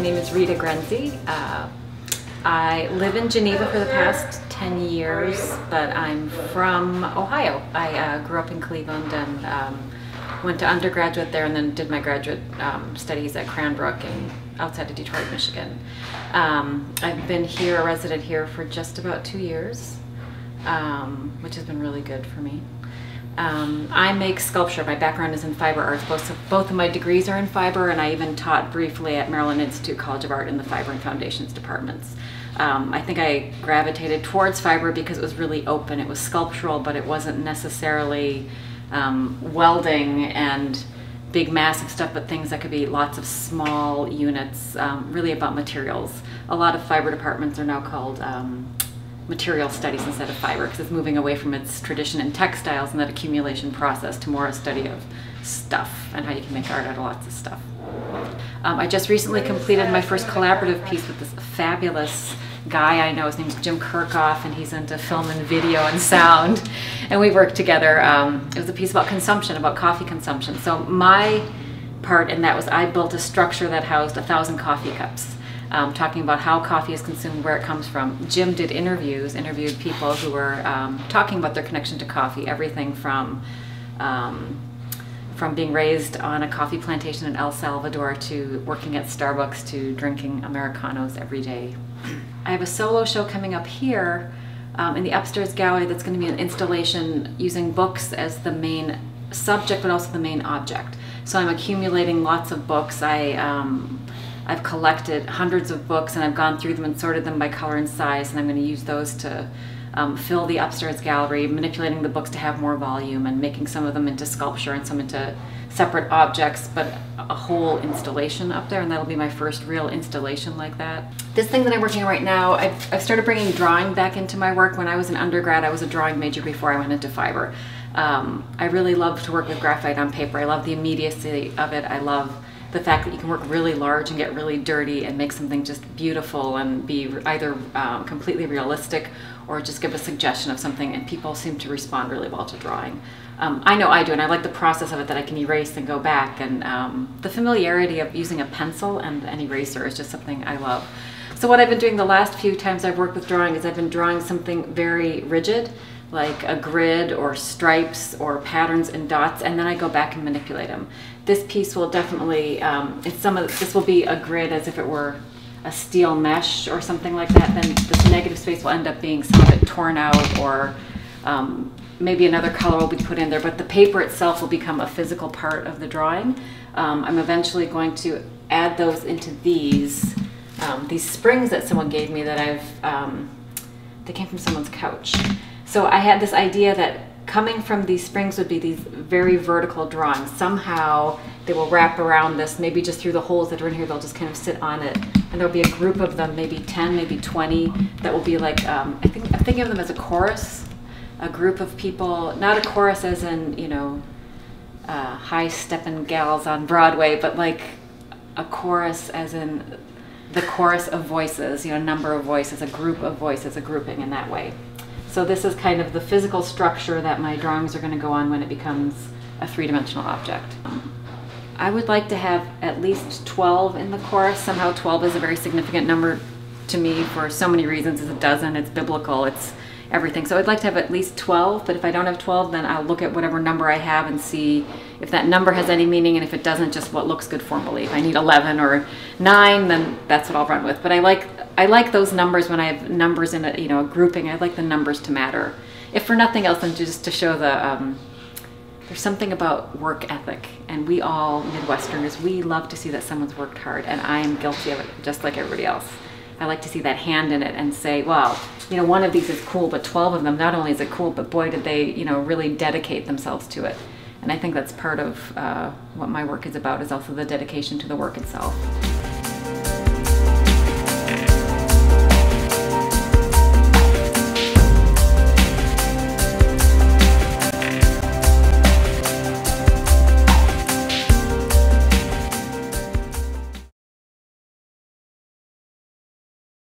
name is Rita Grendze. I live in Geneva for the past 10 years, but I'm from Ohio. I grew up in Cleveland and went to undergraduate there and then did my graduate studies at Cranbrook outside of Detroit, Michigan. I've been here, a resident here for just about 2 years, which has been really good for me. I make sculpture. My background is in fiber arts. Both of my degrees are in fiber, and I even taught briefly at Maryland Institute College of Art in the fiber and foundations departments. I think I gravitated towards fiber because it was really open. It was sculptural, but it wasn't necessarily welding and big massive stuff, but things that could be lots of small units, really about materials. A lot of fiber departments are now called material studies instead of fiber, because it's moving away from its tradition in textiles and that accumulation process to more a study of stuff and how you can make art out of lots of stuff. I just recently completed my first collaborative piece with this fabulous guy I know. His name's Jim Kirchhoff, and he's into film and video and sound, and we worked together. It was a piece about consumption, about coffee consumption. So my part in that was I built a structure that housed 1,000 coffee cups. Talking about how coffee is consumed, where it comes from. Jim did interviewed people who were talking about their connection to coffee, everything from being raised on a coffee plantation in El Salvador to working at Starbucks to drinking Americanos every day. I have a solo show coming up here in the upstairs gallery that's going to be an installation using books as the main subject but also the main object. So I'm accumulating lots of books. I've collected hundreds of books and I've gone through them and sorted them by color and size, and I'm going to use those to fill the upstairs gallery, manipulating the books to have more volume and making some of them into sculpture and some into separate objects, but a whole installation up there, and that'll be my first real installation like that. This thing that I'm working on right now, I've started bringing drawing back into my work. When I was an undergrad, I was a drawing major before I went into fiber. I really love to work with graphite on paper. I love the immediacy of it. I love the fact that you can work really large and get really dirty and make something just beautiful and be either completely realistic or just give a suggestion of something, and people seem to respond really well to drawing. I know I do, and I like the process of it, that I can erase and go back, and the familiarity of using a pencil and an eraser is just something I love. So what I've been doing the last few times I've worked with drawing is I've been drawing something very rigid, like a grid or stripes or patterns and dots, and then I go back and manipulate them. This piece will definitely, this will be a grid as if it were a steel mesh or something like that. Then this negative space will end up being some of it torn out, or maybe another color will be put in there, but the paper itself will become a physical part of the drawing. I'm eventually going to add those into these springs that someone gave me that they came from someone's couch. So I had this idea that coming from these springs would be these very vertical drawings. Somehow they will wrap around this, maybe just through the holes that are in here, they'll just kind of sit on it. And there'll be a group of them, maybe 10, maybe 20, that will be like, I'm thinking of them as a chorus, a group of people, not a chorus as in, you know, high-stepping gals on Broadway, but like a chorus as in the chorus of voices, you know, a number of voices, a group of voices, a grouping in that way. So this is kind of the physical structure that my drawings are going to go on when it becomes a three-dimensional object. I would like to have at least 12 in the chorus. Somehow 12 is a very significant number to me for so many reasons. It's a dozen, it's biblical, it's everything. So I'd like to have at least 12, but if I don't have 12, then I'll look at whatever number I have and see if that number has any meaning, and if it doesn't, just what looks good formally. If I need 11 or 9, then that's what I'll run with. But I like those numbers when I have numbers in a, you know, a grouping. I like the numbers to matter. If for nothing else, then just to show the, there's something about work ethic, and we all Midwesterners, we love to see that someone's worked hard, and I am guilty of it just like everybody else. I like to see that hand in it and say, well, you know, one of these is cool, but 12 of them, not only is it cool, but boy, did they, you know, really dedicate themselves to it. And I think that's part of what my work is about, is also the dedication to the work itself.